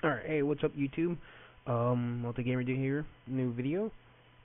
Alright, hey, what's up, YouTube? Multi-gamer dude here, new video.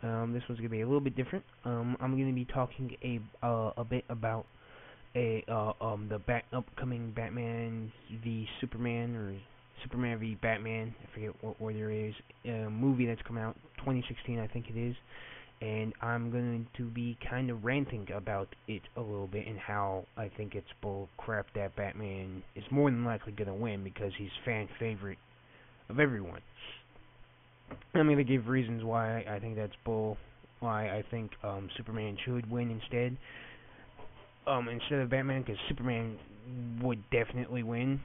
This one's gonna be a little bit different. I'm gonna be talking a bit about the upcoming Batman v Superman, or Superman v Batman. I forget what order it is. Movie that's coming out 2016, I think it is. And I'm going to be kind of ranting about it a little bit and how I think it's bull crap that Batman is more than likely gonna win because he's fan favorite of everyone. I'm going to give reasons why I think that's bull, why I think Superman should win instead of Batman, because Superman would definitely win.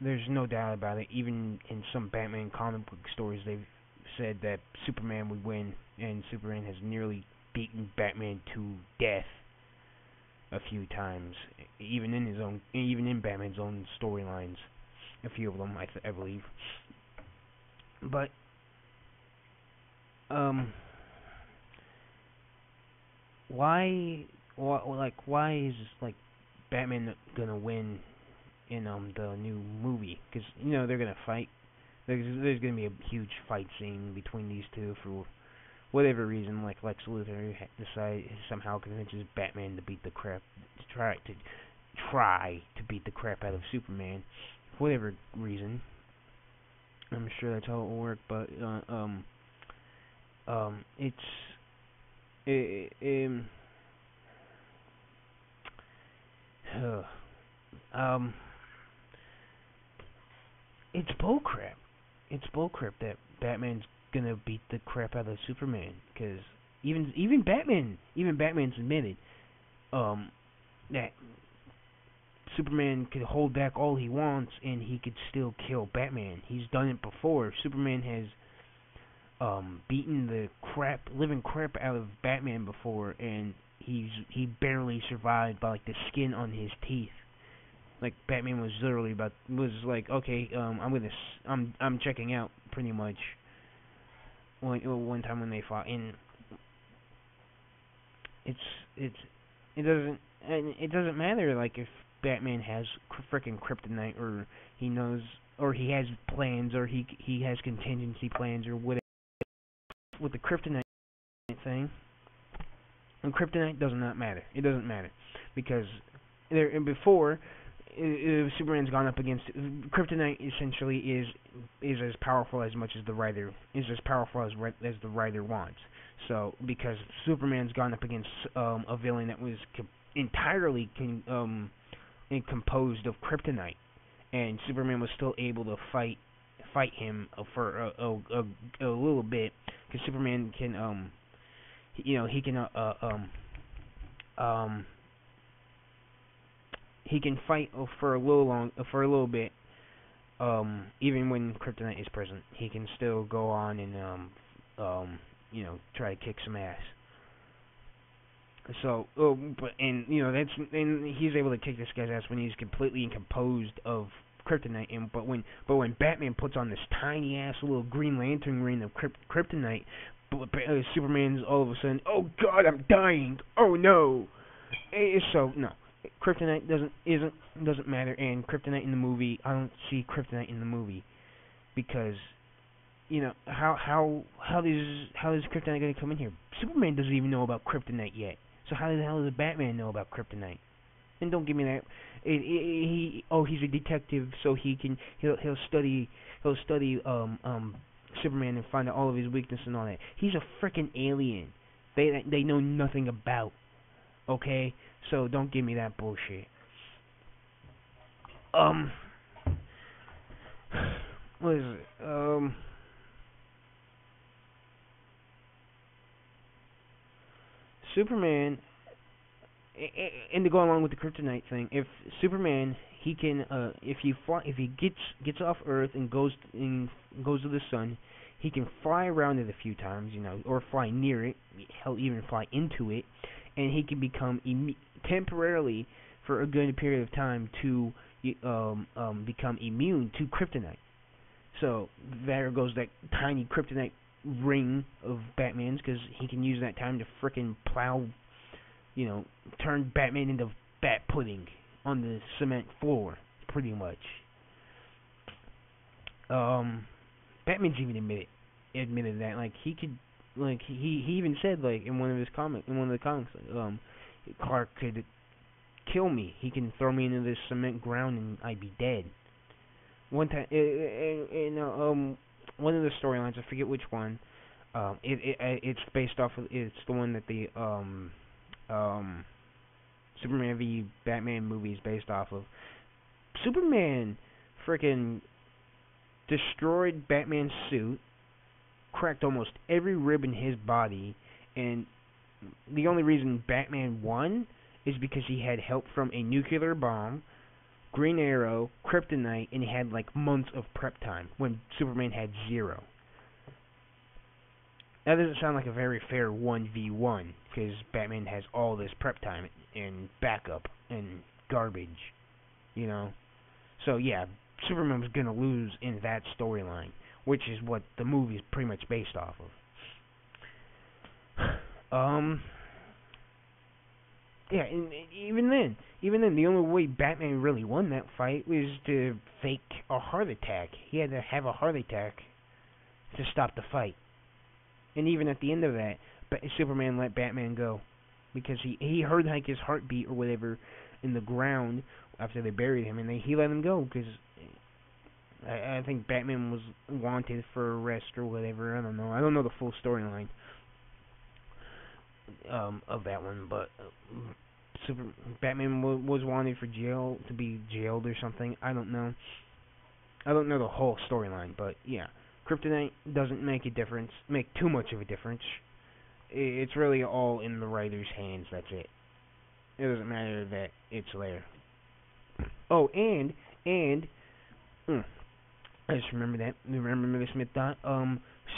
There's no doubt about it. Even in some Batman comic book stories, they've said that Superman would win, and Superman has nearly beaten Batman to death a few times, even in Batman's own storylines. A few of them, I believe. But why is like Batman gonna win in the new movie? Because they're gonna fight. There's gonna be a huge fight scene between these two for whatever reason. Like Lex Luthor somehow convinces Batman to beat the crap, try to beat the crap out of Superman, for whatever reason. I'm sure that's how it will work, but it's um, it's bullcrap. It's bullcrap that Batman's gonna beat the crap out of Superman, because even Batman's admitted that Superman could hold back all he wants and he could still kill Batman. He's done it before. Superman has beaten the living crap out of Batman before, and he barely survived by like the skin on his teeth. Like Batman was like, okay, I'm checking out pretty much. One time when they fought, and it's it doesn't matter like if Batman has frickin' kryptonite, or he knows, or he has plans, or he has contingency plans, or whatever. With the kryptonite thing, and kryptonite does not matter. It doesn't matter because before Superman's gone up against kryptonite. Essentially, is as powerful as the writer the writer wants. So because Superman's gone up against a villain that was entirely composed of kryptonite, and Superman was still able to fight him for a little bit, because Superman can he can he can fight for a little bit, even when kryptonite is present. He can still go on and try to kick some ass. So, and he's able to kick this guy's ass when he's completely composed of kryptonite. And but when Batman puts on this tiny ass little Green Lantern ring of kryptonite, Superman's all of a sudden, oh God, I'm dying. Oh no. So no, kryptonite doesn't matter. And kryptonite in the movie, I don't see kryptonite in the movie, because how is kryptonite going to come in here? Superman doesn't even know about kryptonite yet. So how the hell does Batman know about kryptonite? And don't give me that. He's a detective, so he'll study Superman and find out all of his weaknesses and all that. He's a freaking alien. They know nothing about. Okay, so don't give me that bullshit. What is it? Superman, and to go along with the kryptonite thing, if Superman, he can, if he gets off Earth and goes to the sun, he can fly around it a few times, or fly near it. He'll even fly into it, and he can become temporarily, for a good period of time, to become immune to kryptonite. So there goes that tiny kryptonite ring of Batman's, because he can use that time to frickin' plow, turn Batman into bat pudding on the cement floor, pretty much. Um, Batman's even admitted that like he could like he even said like in one of the comics like, Clark could kill me. He can throw me into this cement ground and I'd be dead. One time in one of the storylines, I forget which one. It's based off of it's the one that the um Superman v Batman movie is based off of. Superman freaking destroyed Batman's suit, cracked almost every rib in his body, and the only reason Batman won is because he had help from a nuclear bomb, Green Arrow, Kryptonite, and he had like months of prep time when Superman had zero. That doesn't sound like a very fair 1v1 because Batman has all this prep time and backup and garbage, you know. So yeah, Superman was gonna lose in that storyline, which is what the movie is pretty much based off of. Yeah, and even then, the only way Batman really won that fight was to fake a heart attack. He had to have a heart attack to stop the fight. And even at the end of that, Superman let Batman go because he heard like his heartbeat or whatever in the ground after they buried him, and he let him go because I think Batman was wanted for arrest or whatever. I don't know. I don't know the full storyline of that one, but Super Batman was wanted for jail to be jailed or something. I don't know. I don't know the whole storyline, but yeah, Kryptonite doesn't make too much of a difference. It's really all in the writer's hands. That's it. It doesn't matter that it's there. Oh, and I just remember that. Remember this myth dot.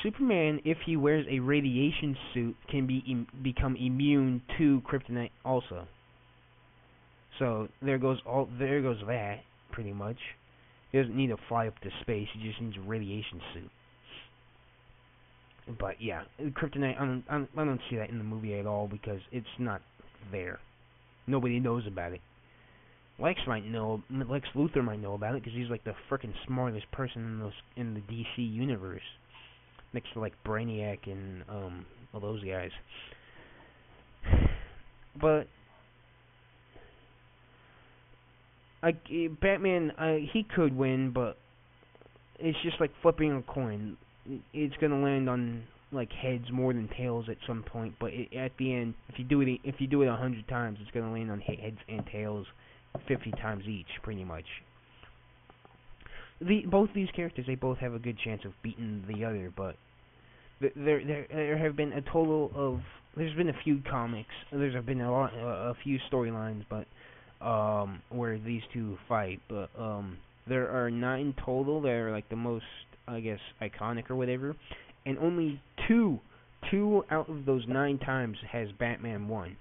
Superman, if he wears a radiation suit, can become immune to kryptonite also. So there goes that pretty much. He doesn't need to fly up to space. He just needs a radiation suit. But yeah, kryptonite. I don't see that in the movie at all because it's not there. Nobody knows about it. Lex Luthor might know about it because he's like the frickin' smartest person in the DC universe, next to like Brainiac and all those guys. But Batman, he could win, but it's just like flipping a coin. It's gonna land on like heads more than tails at some point. But at the end, if you do it 100 times, it's gonna land on heads and tails 50 times each, pretty much. Both these characters, they both have a good chance of beating the other, but there have been a total of there's been a few comics, there's been a few storylines, but where these two fight, but there are 9 total that are like the most, I guess, iconic or whatever, and only two out of those 9 times has Batman won.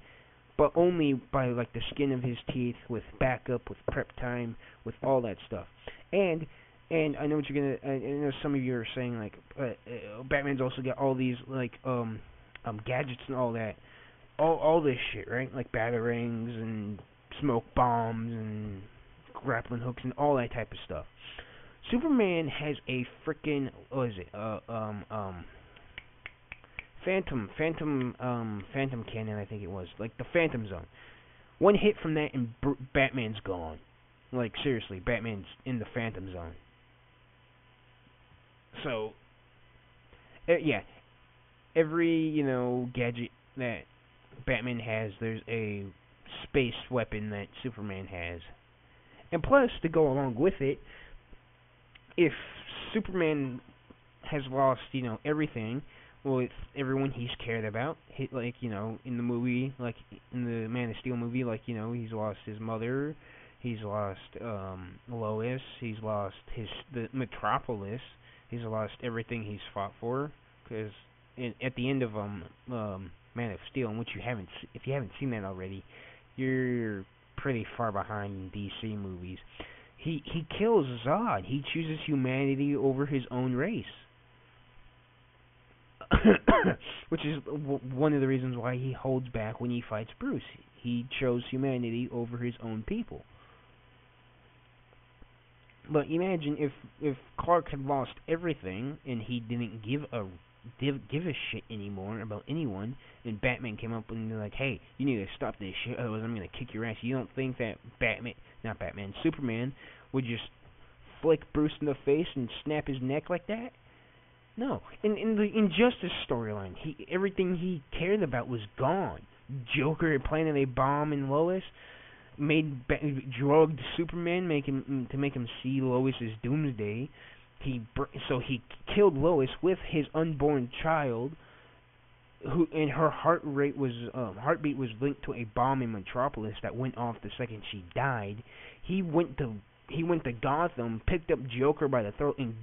But only by like the skin of his teeth, with backup, with prep time, with all that stuff. And I know what you're gonna. I know some of you are saying like, Batman's also got all these like gadgets and all that, all this shit, right? Like batarangs and smoke bombs and grappling hooks and all that type of stuff. Superman has a freaking what is it? Phantom cannon, I think it was, like the Phantom Zone. One hit from that and Batman's gone. Like seriously, Batman's in the Phantom Zone. So, yeah, every gadget that Batman has, there's a space weapon that Superman has. And plus, to go along with it, if Superman has lost, everything with everyone he's cared about, like, in the movie, like, in the Man of Steel movie, like, he's lost his mother, he's lost, Lois, he's lost the Metropolis, he's lost everything he's fought for, because at the end of, Man of Steel, in which if you haven't seen that already, you're pretty far behind in DC movies. He kills Zod. He chooses humanity over his own race. Which is one of the reasons why he holds back when he fights Bruce. He chose humanity over his own people. But imagine if Clark had lost everything and he didn't give a shit anymore about anyone, and Batman came up and they're like, "Hey, you need to stop this shit, otherwise I'm gonna kick your ass." You don't think that not Batman, Superman would just flick Bruce in the face and snap his neck like that? No. In the Injustice storyline, everything he cared about was gone. Joker had planted a bomb in Lois, drugged Superman, to make him see Lois as Doomsday. So he killed Lois with his unborn child, and her heartbeat was linked to a bomb in Metropolis that went off the second she died. He went to Gotham, picked up Joker by the throat, and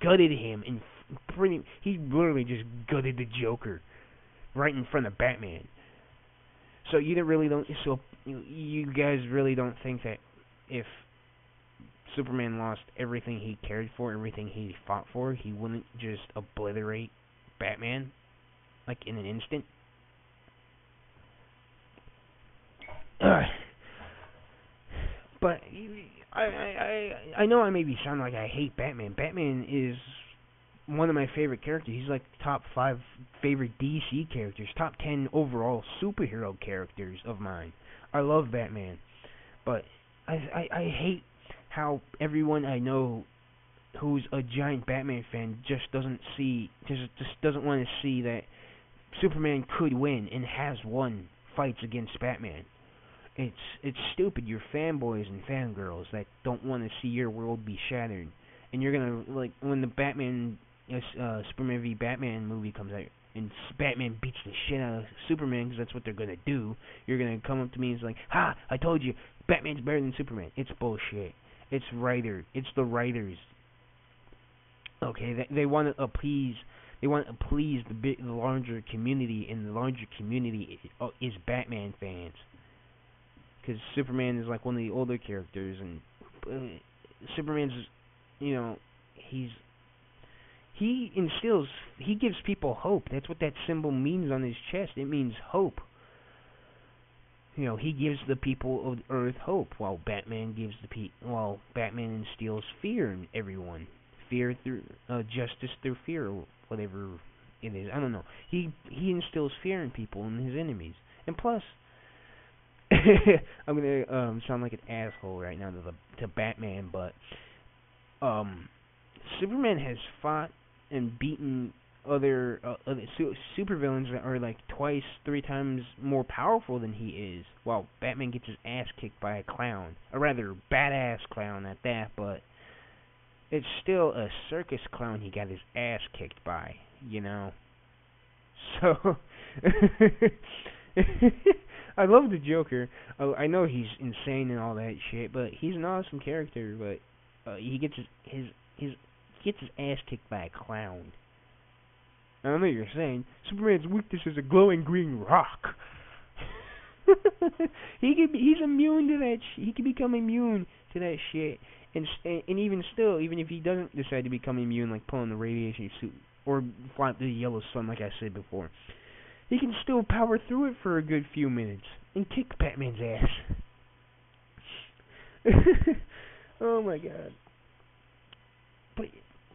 gutted him, and he literally just gutted the Joker right in front of Batman. So you guys really don't think that if Superman lost everything he cared for, everything he fought for, he wouldn't just obliterate Batman like in an instant? But I know I maybe sound like I hate Batman. Batman is one of my favorite characters. He's like top 5 favorite DC characters, top 10 overall superhero characters of mine. I love Batman, but I hate how everyone I know who's a giant Batman fan just doesn't want to see that Superman could win and has won fights against Batman. It's stupid. You're fanboys and fangirls that don't want to see your world be shattered, and you're gonna, like, when the Superman v Batman movie comes out and Batman beats the shit out of Superman, because that's what they're gonna do. You're gonna come up to me and it's like, "Ha! I told you, Batman's better than Superman." It's bullshit. It's the writers. Okay, they want to appease. They want to please the larger community, and the larger community is Batman fans. Because Superman is like one of the older characters, and Superman's, he gives people hope. That's what that symbol means on his chest. It means hope. He gives the people of Earth hope, while Batman instills fear in everyone. Fear through justice through fear, or whatever it is. I don't know. He instills fear in people and his enemies. And plus, I'm gonna sound like an asshole right now to Batman, but Superman has fought and beaten other supervillains that are like twice, 3 times more powerful than he is, while Batman gets his ass kicked by a clown, a rather badass clown at that, but it's still a circus clown he got his ass kicked by, So I love the Joker. I know he's insane and all that shit, but he's an awesome character. But he gets his ass kicked by a clown. I know you're saying Superman's weakness is a glowing green rock. He's immune to that. He can become immune to that shit, and even still, even if he doesn't decide to become immune, like pulling the radiation suit or fly through the yellow sun, like I said before, he can still power through it for a good few minutes and kick Batman's ass. Oh my god. But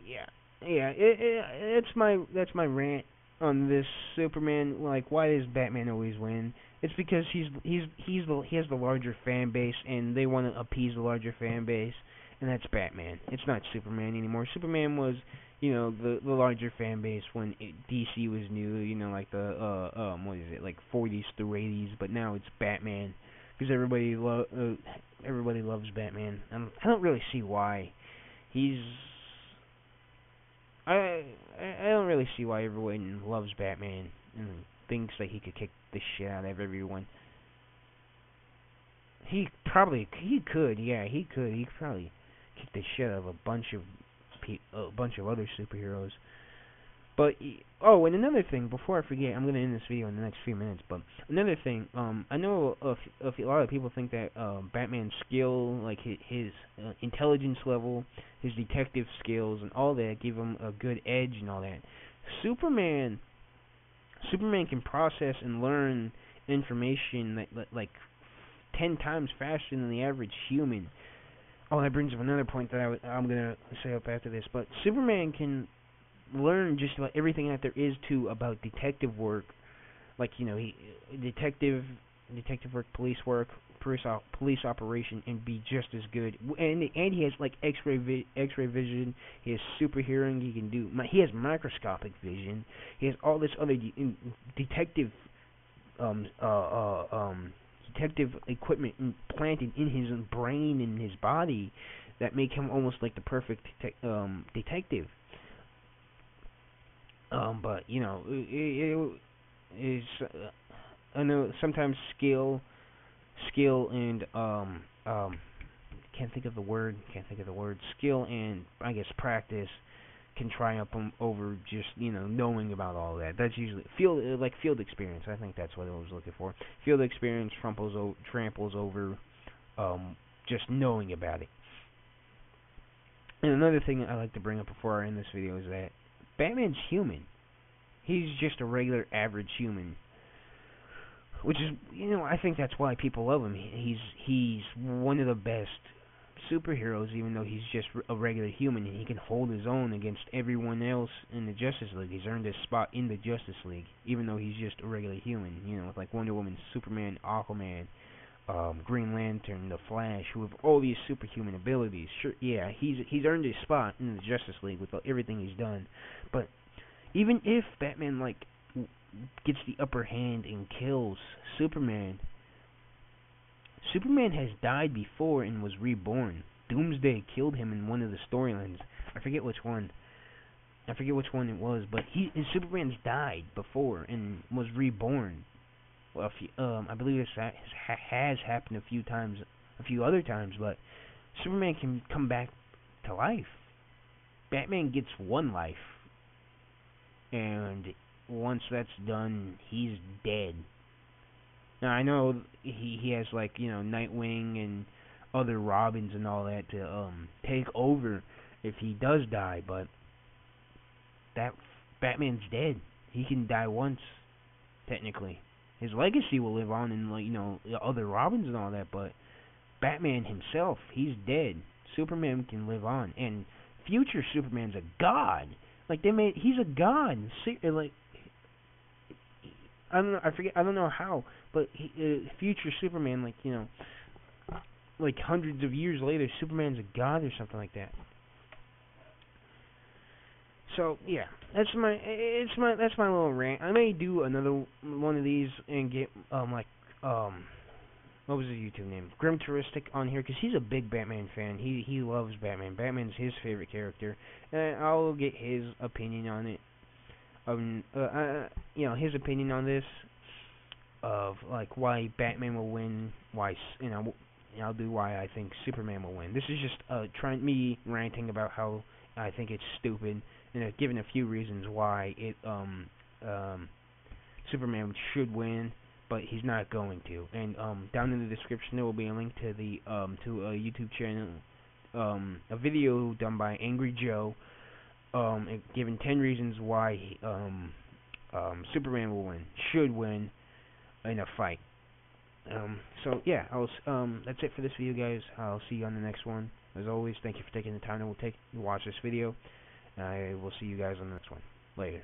yeah, that's my rant on this Superman. Like, why does Batman always win? It's because he has the larger fan base, and they want to appease the larger fan base, and that's Batman. It's not Superman anymore. Superman was, the larger fan base when DC was new, like the what is it, like 40s through 80s, but now it's Batman because everybody loves Batman. I don't really see why. I don't really see why everyone loves Batman and thinks that he could kick the shit out of everyone. He could probably kick the shit out of a bunch of other superheroes. But and another thing, before I forget, I'm gonna end this video in the next few minutes. But another thing, I know a lot of people think that Batman's skill, like his intelligence level, his detective skills, and all that, give him a good edge and all that. Superman can process and learn information that like 10 times faster than the average human. Oh, that brings up another point that I'm gonna say up after this. But Superman can learn just about everything that there is to about detective work, like he detective work, police operation, and be just as good. And he has like X-ray vision. He has super hearing. He can do. He has microscopic vision. He has all this other detective um uh uh um detective equipment implanted in his brain and his body that make him almost like the perfect detective. But is I know sometimes skill and can't think of the word skill and I guess practice can triumph over just knowing about all that. That's usually field experience. I think that's what I was looking for. Field experience tramples over just knowing about it. And another thing I like to bring up before I end this video is that Batman's human. He's just a regular average human, which is I think that's why people love him. He's one of the best superheroes, even though he's just a regular human, and he can hold his own against everyone else in the Justice League. He's earned his spot in the Justice League, even though he's just a regular human. With like Wonder Woman, Superman, Aquaman, Green Lantern, the Flash, who have all these superhuman abilities. Sure, yeah, he's earned his spot in the Justice League with everything he's done. But even if Batman gets the upper hand and kills Superman, Superman has died before and was reborn. Doomsday killed him in one of the storylines. I forget which one. It was, but Superman's died before and was reborn. Well, I believe this has happened a few other times, but Superman can come back to life. Batman gets one life, and once that's done, he's dead. Now I know he has like Nightwing and other Robins and all that to take over if he does die, but that Batman's dead. He can die once, technically. His legacy will live on in the other Robins and all that, but Batman himself, he's dead. Superman can live on, and future Superman's a god. Like he's a god. Like I don't know how, but future Superman, like hundreds of years later, Superman's a god or something like that. So yeah, that's my little rant. I may do another one of these and get what was his YouTube name? Grimturistic on here, because he's a big Batman fan. He loves Batman. Batman's his favorite character, and I'll get his opinion on it. His opinion on this of like why Batman will win, I'll do why I think Superman will win. This is just me ranting about how I think it's stupid, and giving a few reasons why Superman should win, but he's not going to. And down in the description there will be a link to to a YouTube channel, a video done by Angry Joe, giving 10 reasons why Superman should win in a fight. So yeah, that's it for this video, guys. I'll see you on the next one. As always, thank you for taking the time to watch this video. I will see you guys on the next one. Later.